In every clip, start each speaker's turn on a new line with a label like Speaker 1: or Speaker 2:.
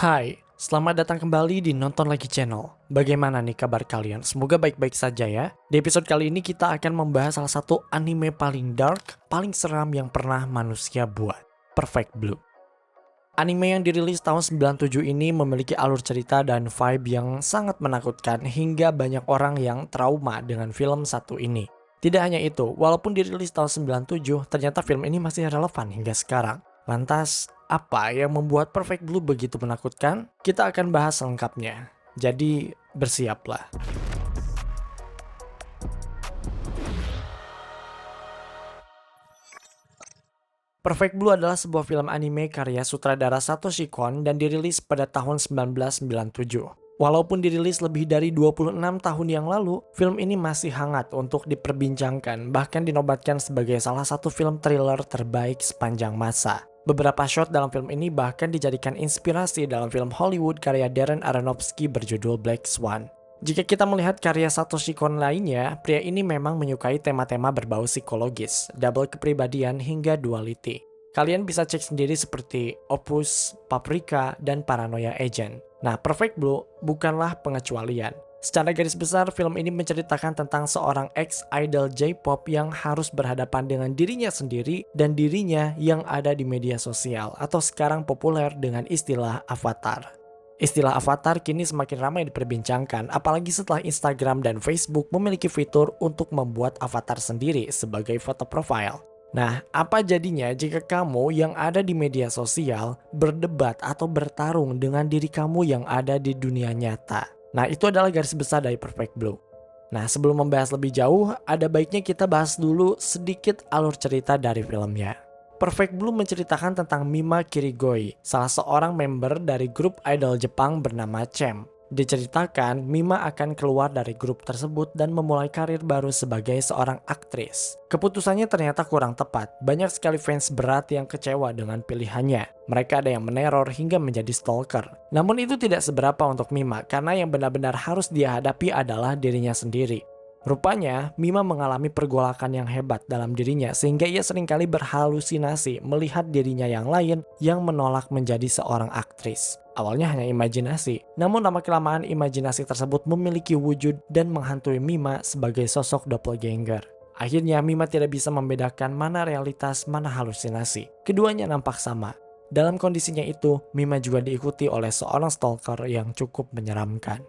Speaker 1: Hai, selamat datang kembali di Nonton Lagi Channel. Bagaimana nih kabar kalian? Semoga baik-baik saja ya. Di episode kali ini kita akan membahas salah satu anime paling dark, paling seram yang pernah manusia buat. Perfect Blue. Anime yang dirilis tahun 97 ini memiliki alur cerita dan vibe yang sangat menakutkan hingga banyak orang yang trauma dengan film satu ini. Tidak hanya itu, walaupun dirilis tahun 97, ternyata film ini masih relevan hingga sekarang. Lantas, apa yang membuat Perfect Blue begitu menakutkan? Kita akan bahas lengkapnya. Jadi, bersiaplah. Perfect Blue adalah sebuah film anime karya sutradara Satoshi Kon dan dirilis pada tahun 1997. Walaupun dirilis lebih dari 26 tahun yang lalu, film ini masih hangat untuk diperbincangkan, bahkan dinobatkan sebagai salah satu film thriller terbaik sepanjang masa. Beberapa shot dalam film ini bahkan dijadikan inspirasi dalam film Hollywood karya Darren Aronofsky berjudul Black Swan. Jika kita melihat karya Satoshi Kon lainnya, pria ini memang menyukai tema-tema berbau psikologis, double kepribadian hingga duality. Kalian bisa cek sendiri seperti Opus, Paprika, dan Paranoia Agent. Nah, Perfect Blue bukanlah pengecualian. Secara garis besar, film ini menceritakan tentang seorang ex-idol J-pop yang harus berhadapan dengan dirinya sendiri dan dirinya yang ada di media sosial atau sekarang populer dengan istilah avatar. Istilah avatar kini semakin ramai diperbincangkan, apalagi setelah Instagram dan Facebook memiliki fitur untuk membuat avatar sendiri sebagai foto profile. Nah, apa jadinya jika kamu yang ada di media sosial berdebat atau bertarung dengan diri kamu yang ada di dunia nyata? Nah, itu adalah garis besar dari Perfect Blue. Nah, sebelum membahas lebih jauh, ada baiknya kita bahas dulu sedikit alur cerita dari filmnya. Perfect Blue menceritakan tentang Mima Kirigoi, salah seorang member dari grup idol Jepang bernama Chem. Diceritakan, Mima akan keluar dari grup tersebut dan memulai karir baru sebagai seorang aktris. Keputusannya ternyata kurang tepat, banyak sekali fans berat yang kecewa dengan pilihannya. Mereka ada yang meneror hingga menjadi stalker. Namun itu tidak seberapa untuk Mima, karena yang benar-benar harus dia hadapi adalah dirinya sendiri. Rupanya, Mima mengalami pergolakan yang hebat dalam dirinya sehingga ia seringkali berhalusinasi melihat dirinya yang lain yang menolak menjadi seorang aktris. Awalnya hanya imajinasi, namun lama-kelamaan imajinasi tersebut memiliki wujud dan menghantui Mima sebagai sosok doppelganger. Akhirnya Mima tidak bisa membedakan mana realitas, mana halusinasi. Keduanya nampak sama. Dalam kondisinya itu, Mima juga diikuti oleh seorang stalker yang cukup menyeramkan.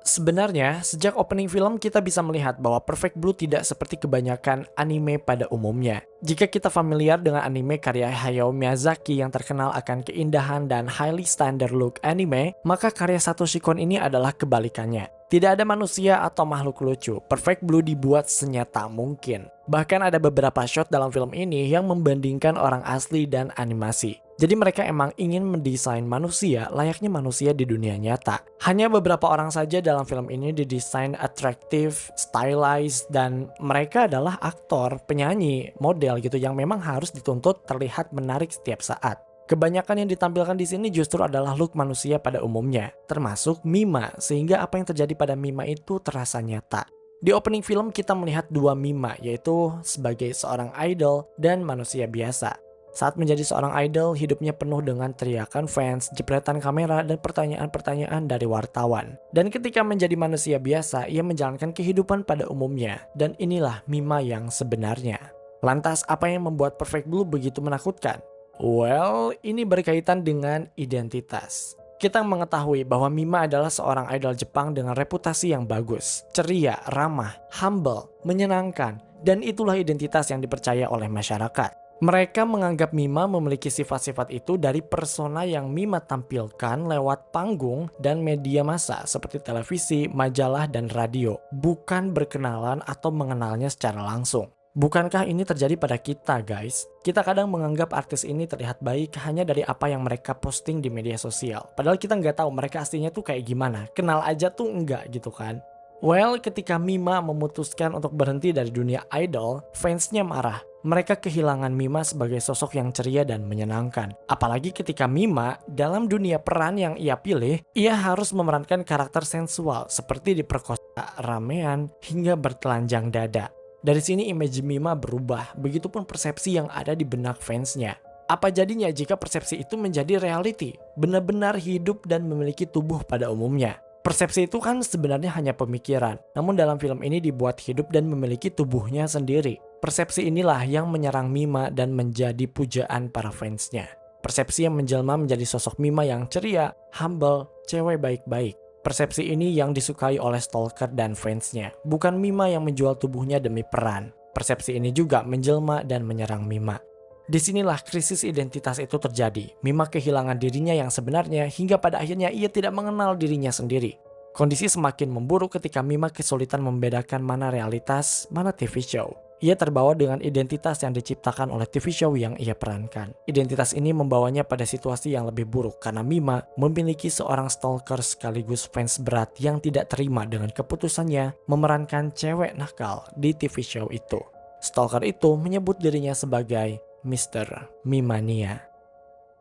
Speaker 1: Sebenarnya, sejak opening film kita bisa melihat bahwa Perfect Blue tidak seperti kebanyakan anime pada umumnya. Jika kita familiar dengan anime karya Hayao Miyazaki yang terkenal akan keindahan dan highly standard look anime, maka karya Satoshi Kon ini adalah kebalikannya. Tidak ada manusia atau makhluk lucu, Perfect Blue dibuat senyata mungkin. Bahkan ada beberapa shot dalam film ini yang membandingkan orang asli dan animasi. Jadi mereka emang ingin mendesain manusia layaknya manusia di dunia nyata. Hanya beberapa orang saja dalam film ini didesain atraktif, stylized, dan mereka adalah aktor, penyanyi, model gitu yang memang harus dituntut terlihat menarik setiap saat. Kebanyakan yang ditampilkan di sini justru adalah look manusia pada umumnya, termasuk Mima, sehingga apa yang terjadi pada Mima itu terasa nyata. Di opening film kita melihat dua Mima, yaitu sebagai seorang idol dan manusia biasa. Saat menjadi seorang idol, hidupnya penuh dengan teriakan fans, jepretan kamera, dan pertanyaan-pertanyaan dari wartawan. Dan ketika menjadi manusia biasa, ia menjalankan kehidupan pada umumnya. Dan inilah Mima yang sebenarnya. Lantas, apa yang membuat Perfect Blue begitu menakutkan? Well, ini berkaitan dengan identitas. Kita mengetahui bahwa Mima adalah seorang idol Jepang dengan reputasi yang bagus, ceria, ramah, humble, menyenangkan, dan itulah identitas yang dipercaya oleh masyarakat. Mereka menganggap Mima memiliki sifat-sifat itu dari persona yang Mima tampilkan lewat panggung dan media massa seperti televisi, majalah, dan radio, bukan berkenalan atau mengenalnya secara langsung. Bukankah ini terjadi pada kita, guys? Kita kadang menganggap artis ini terlihat baik hanya dari apa yang mereka posting di media sosial. Padahal kita nggak tahu mereka aslinya tuh kayak gimana. Kenal aja tuh enggak gitu kan. Well, ketika Mima memutuskan untuk berhenti dari dunia idol, fansnya marah. Mereka kehilangan Mima sebagai sosok yang ceria dan menyenangkan. Apalagi ketika Mima, dalam dunia peran yang ia pilih, ia harus memerankan karakter sensual seperti diperkosa, ramean, hingga bertelanjang dada. Dari sini image Mima berubah, begitupun persepsi yang ada di benak fansnya. Apa jadinya jika persepsi itu menjadi reality, benar-benar hidup dan memiliki tubuh pada umumnya? Persepsi itu kan sebenarnya hanya pemikiran, namun dalam film ini dibuat hidup dan memiliki tubuhnya sendiri. Persepsi inilah yang menyerang Mima dan menjadi pujaan para fansnya. Persepsi yang menjelma menjadi sosok Mima yang ceria, humble, cewek baik-baik. Persepsi ini yang disukai oleh stalker dan fansnya, bukan Mima yang menjual tubuhnya demi peran. Persepsi ini juga menjelma dan menyerang Mima. Disinilah krisis identitas itu terjadi. Mima kehilangan dirinya yang sebenarnya hingga pada akhirnya ia tidak mengenal dirinya sendiri. Kondisi semakin memburuk ketika Mima kesulitan membedakan mana realitas, mana TV show. Ia terbawa dengan identitas yang diciptakan oleh TV show yang ia perankan. Identitas ini membawanya pada situasi yang lebih buruk karena Mima memiliki seorang stalker sekaligus fans berat yang tidak terima dengan keputusannya memerankan cewek nakal di TV show itu. Stalker itu menyebut dirinya sebagai Mr. Mimania.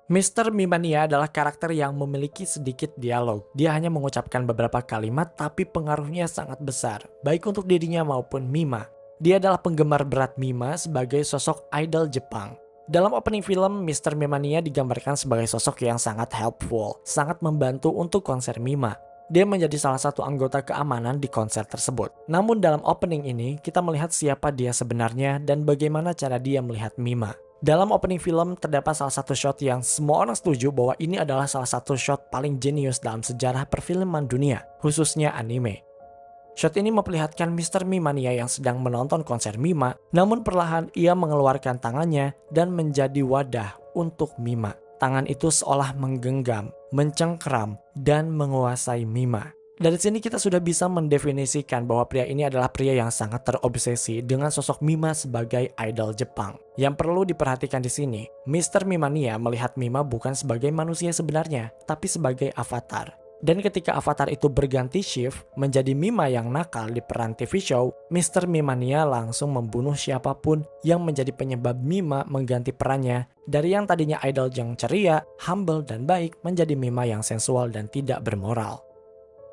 Speaker 1: Mr. Mimania adalah karakter yang memiliki sedikit dialog. Dia hanya mengucapkan beberapa kalimat tapi pengaruhnya sangat besar, baik untuk dirinya maupun Mima. Dia adalah penggemar berat Mima sebagai sosok idol Jepang. Dalam opening film, Mr. Mimania digambarkan sebagai sosok yang sangat helpful, sangat membantu untuk konser Mima. Dia menjadi salah satu anggota keamanan di konser tersebut. Namun dalam opening ini, kita melihat siapa dia sebenarnya dan bagaimana cara dia melihat Mima. Dalam opening film terdapat salah satu shot yang semua orang setuju bahwa ini adalah salah satu shot paling jenius dalam sejarah perfilman dunia, khususnya anime. Shot ini memperlihatkan Mr. Mimania yang sedang menonton konser Mima, namun perlahan ia mengeluarkan tangannya dan menjadi wadah untuk Mima. Tangan itu seolah menggenggam, mencengkeram, dan menguasai Mima. Dari sini kita sudah bisa mendefinisikan bahwa pria ini adalah pria yang sangat terobsesi dengan sosok Mima sebagai idol Jepang. Yang perlu diperhatikan di sini, Mr. Mimania melihat Mima bukan sebagai manusia sebenarnya, tapi sebagai avatar. Dan ketika avatar itu berganti shift menjadi Mima yang nakal di peran TV show, Mr. Mimania langsung membunuh siapapun yang menjadi penyebab Mima mengganti perannya dari yang tadinya idol yang ceria, humble, dan baik menjadi Mima yang sensual dan tidak bermoral.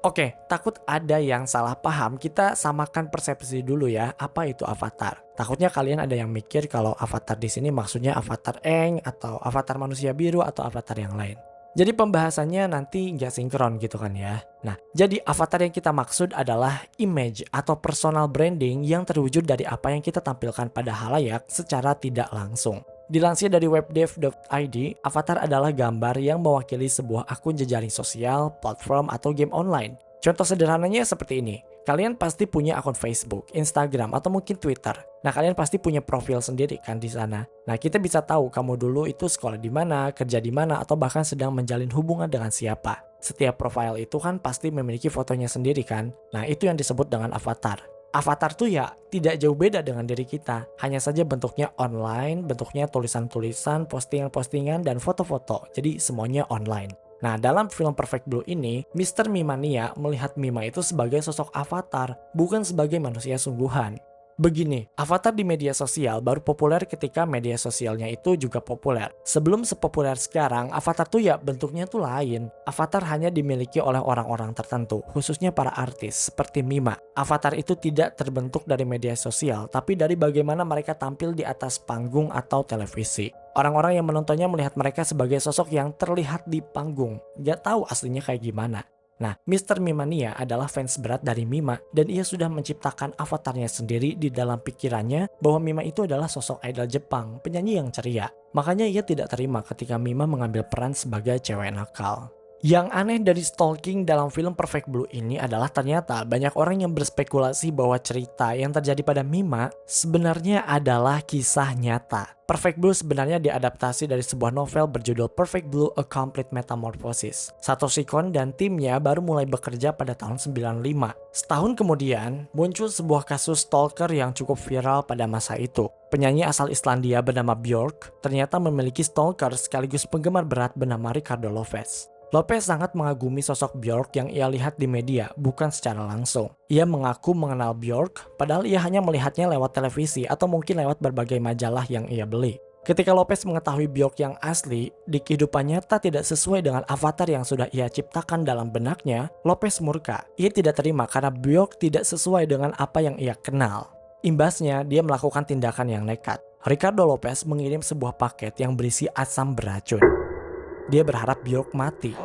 Speaker 1: Oke, takut ada yang salah paham, kita samakan persepsi dulu ya, apa itu avatar. Takutnya kalian ada yang mikir kalau avatar di sini maksudnya avatar Aang atau avatar manusia biru atau avatar yang lain. Jadi pembahasannya nanti nggak sinkron gitu kan ya. Nah, jadi avatar yang kita maksud adalah image atau personal branding yang terwujud dari apa yang kita tampilkan pada halayak secara tidak langsung. Dilansir dari webdev.id, avatar adalah gambar yang mewakili sebuah akun jejaring sosial, platform, atau game online. Contoh sederhananya seperti ini. Kalian pasti punya akun Facebook, Instagram, atau mungkin Twitter. Nah, kalian pasti punya profil sendiri kan di sana. Nah, kita bisa tahu kamu dulu itu sekolah di mana, kerja di mana, atau bahkan sedang menjalin hubungan dengan siapa. Setiap profil itu kan pasti memiliki fotonya sendiri kan. Nah, itu yang disebut dengan avatar. Avatar tuh ya tidak jauh beda dengan diri kita, hanya saja bentuknya online, bentuknya tulisan-tulisan, postingan-postingan, dan foto-foto, jadi semuanya online. Nah, dalam film Perfect Blue ini, Mr. Mimania melihat Mima itu sebagai sosok avatar, bukan sebagai manusia sungguhan. Begini, avatar di media sosial baru populer ketika media sosialnya itu juga populer. Sebelum sepopuler sekarang, avatar tuh ya bentuknya tuh lain. Avatar hanya dimiliki oleh orang-orang tertentu, khususnya para artis seperti Mima. Avatar itu tidak terbentuk dari media sosial, tapi dari bagaimana mereka tampil di atas panggung atau televisi. Orang-orang yang menontonnya melihat mereka sebagai sosok yang terlihat di panggung, gak tahu aslinya kayak gimana. Nah, Mr. Mimania adalah fans berat dari Mima dan ia sudah menciptakan avatarnya sendiri di dalam pikirannya bahwa Mima itu adalah sosok idol Jepang, penyanyi yang ceria. Makanya ia tidak terima ketika Mima mengambil peran sebagai cewek nakal. Yang aneh dari stalking dalam film Perfect Blue ini adalah ternyata banyak orang yang berspekulasi bahwa cerita yang terjadi pada Mima sebenarnya adalah kisah nyata. Perfect Blue sebenarnya diadaptasi dari sebuah novel berjudul Perfect Blue: A Complete Metamorphosis. Satoshi Kon dan timnya baru mulai bekerja pada tahun 95. Setahun kemudian, muncul sebuah kasus stalker yang cukup viral pada masa itu. Penyanyi asal Islandia bernama Björk ternyata memiliki stalker sekaligus penggemar berat bernama Ricardo Lopez. Lopez sangat mengagumi sosok Björk yang ia lihat di media, bukan secara langsung. Ia mengaku mengenal Björk, padahal ia hanya melihatnya lewat televisi atau mungkin lewat berbagai majalah yang ia beli. Ketika Lopez mengetahui Björk yang asli, di kehidupan nyata tidak sesuai dengan avatar yang sudah ia ciptakan dalam benaknya, Lopez murka. Ia tidak terima karena Björk tidak sesuai dengan apa yang ia kenal. Imbasnya, dia melakukan tindakan yang nekat. Ricardo Lopez mengirim sebuah paket yang berisi asam beracun. Dia berharap Bjork mati.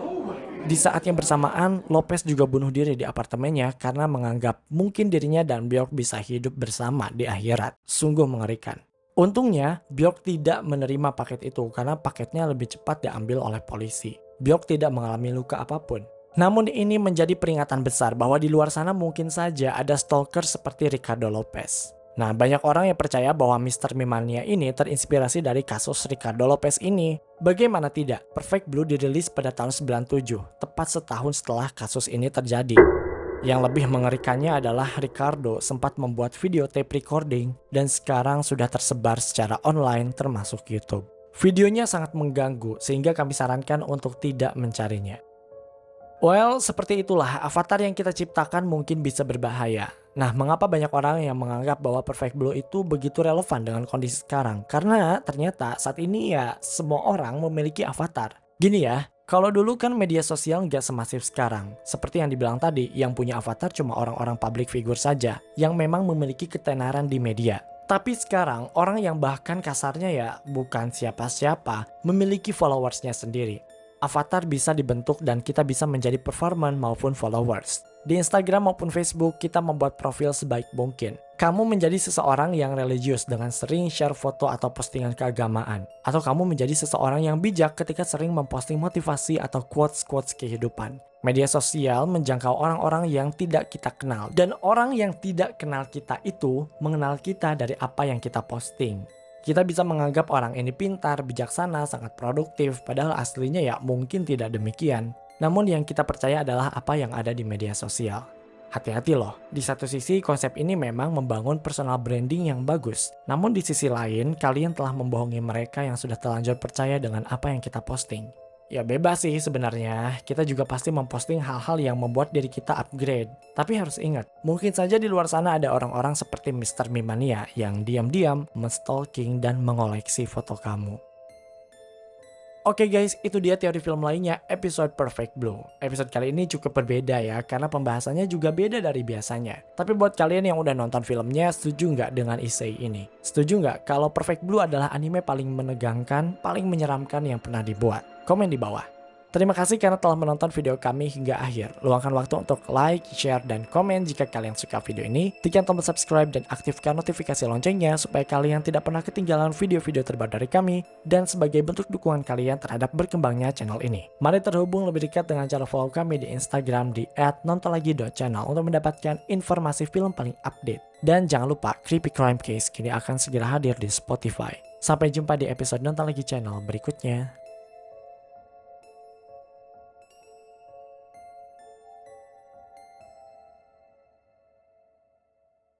Speaker 1: Di saat yang bersamaan, Lopez juga bunuh diri di apartemennya karena menganggap mungkin dirinya dan Bjork bisa hidup bersama di akhirat. Sungguh mengerikan. Untungnya, Bjork tidak menerima paket itu karena paketnya lebih cepat diambil oleh polisi. Bjork tidak mengalami luka apapun. Namun ini menjadi peringatan besar bahwa di luar sana mungkin saja ada stalker seperti Ricardo Lopez. Nah, banyak orang yang percaya bahwa Mr. Mimania ini terinspirasi dari kasus Ricardo Lopez ini. Bagaimana tidak, Perfect Blue dirilis pada tahun 97, tepat setahun setelah kasus ini terjadi. Yang lebih mengerikannya adalah Ricardo sempat membuat video tape recording dan sekarang sudah tersebar secara online termasuk YouTube. Videonya sangat mengganggu sehingga kami sarankan untuk tidak mencarinya. Well, seperti itulah avatar yang kita ciptakan mungkin bisa berbahaya. Nah, mengapa banyak orang yang menganggap bahwa Perfect Blue itu begitu relevan dengan kondisi sekarang? Karena ternyata saat ini ya semua orang memiliki avatar. Gini ya, kalau dulu kan media sosial nggak semasif sekarang. Seperti yang dibilang tadi, yang punya avatar cuma orang-orang public figure saja yang memang memiliki ketenaran di media. Tapi sekarang orang yang bahkan kasarnya ya bukan siapa-siapa memiliki followersnya sendiri. Avatar bisa dibentuk dan kita bisa menjadi performer maupun followers. Di Instagram maupun Facebook kita membuat profil sebaik mungkin. Kamu menjadi seseorang yang religius dengan sering share foto atau postingan keagamaan. Atau kamu menjadi seseorang yang bijak ketika sering memposting motivasi atau quotes-quotes kehidupan. Media sosial menjangkau orang-orang yang tidak kita kenal. Dan orang yang tidak kenal kita itu mengenal kita dari apa yang kita posting. Kita bisa menganggap orang ini pintar, bijaksana, sangat produktif, padahal aslinya ya mungkin tidak demikian. Namun yang kita percaya adalah apa yang ada di media sosial. Hati-hati loh, di satu sisi konsep ini memang membangun personal branding yang bagus. Namun di sisi lain, kalian telah membohongi mereka yang sudah terlanjur percaya dengan apa yang kita posting. Ya bebas sih sebenarnya, kita juga pasti memposting hal-hal yang membuat diri kita upgrade. Tapi harus ingat, mungkin saja di luar sana ada orang-orang seperti Mr. Mimania yang diam-diam men-stalking dan mengoleksi foto kamu. Oke guys, itu dia teori film lainnya episode Perfect Blue. Episode kali ini cukup berbeda ya, karena pembahasannya juga beda dari biasanya. Tapi buat kalian yang udah nonton filmnya, setuju nggak dengan Issei ini? Setuju nggak kalau Perfect Blue adalah anime paling menegangkan, paling menyeramkan yang pernah dibuat? Komen di bawah. Terima kasih karena telah menonton video kami hingga akhir. Luangkan waktu untuk like, share, dan komen jika kalian suka video ini. Tekan tombol subscribe dan aktifkan notifikasi loncengnya supaya kalian tidak pernah ketinggalan video-video terbaru dari kami dan sebagai bentuk dukungan kalian terhadap berkembangnya channel ini. Mari terhubung lebih dekat dengan cara follow kami di Instagram di @nontonlagi.channel untuk mendapatkan informasi film paling update. Dan jangan lupa Creepy Crime Case kini akan segera hadir di Spotify. Sampai jumpa di episode Nonton Lagi channel berikutnya.